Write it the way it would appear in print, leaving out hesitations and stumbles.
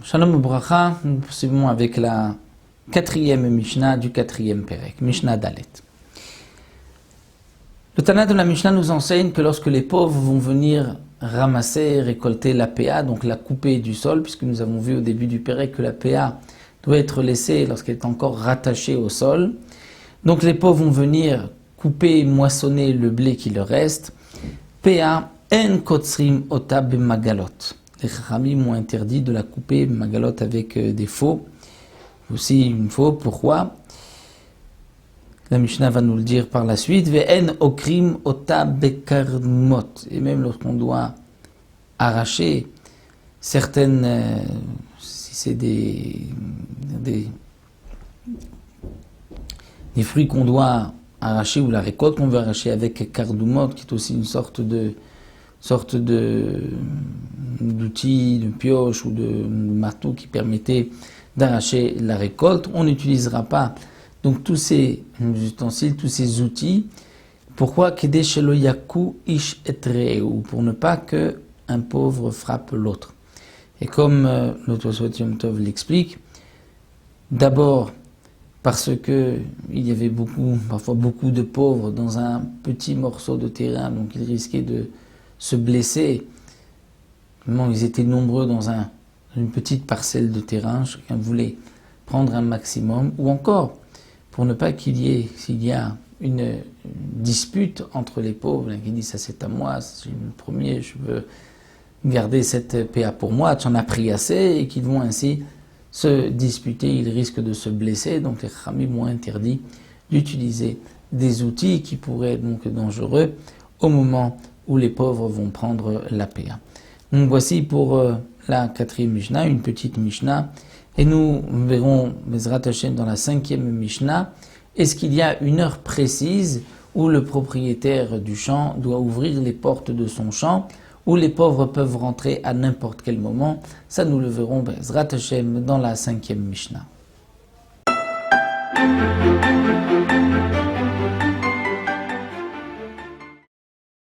Shalom Ubracha, nous poursuivons avec la quatrième Mishnah du quatrième Perek, Mishnah Dalet. Le Tana de la Mishnah nous enseigne que lorsque les pauvres vont venir ramasser et récolter la PA, donc la couper du sol, puisque nous avons vu au début du Perek que la PA doit être laissée lorsqu'elle est encore rattachée au sol. Donc les pauvres vont venir couper, moissonner le blé qui leur reste. PA en kotsrim ota b'magalot. Les Chachamim m'ont interdit de la couper magalot avec des faux. Aussi une faux, pourquoi? La Mishnah va nous le dire par la suite. Ve'en okrim ota bekarmot. Et même lorsqu'on doit arracher certaines, si c'est des fruits qu'on doit arracher ou la récolte qu'on veut arracher avec kardumot, qui est aussi une sorte d'outil, de pioche ou de marteau qui permettait d'arracher la récolte. On n'utilisera pas donc tous ces ustensiles, tous ces outils. Pourquoi? Pour ne pas qu'un pauvre frappe l'autre. Et comme le Tosfot Yom Tov l'explique, d'abord parce que il y avait parfois beaucoup de pauvres dans un petit morceau de terrain, donc ils risquaient de se blesser. Ils étaient nombreux dans une petite parcelle de terrain, chacun voulait prendre un maximum, ou encore, pour ne pas s'il y a une dispute entre les pauvres, l'un qui dit ça c'est à moi, c'est le premier, je veux garder cette PA pour moi, tu en as pris assez, et qu'ils vont ainsi se disputer, ils risquent de se blesser, donc les Chachamim ont interdit d'utiliser des outils qui pourraient être donc dangereux au moment où les pauvres vont prendre la PA. Donc voici pour la quatrième Mishnah, une petite Mishnah, et nous verrons Bezrat Hashem dans la cinquième Mishnah, est-ce qu'il y a une heure précise où le propriétaire du champ doit ouvrir les portes de son champ, où les pauvres peuvent rentrer à n'importe quel moment? Ça nous le verrons Bezrat Hashem dans la cinquième Mishnah.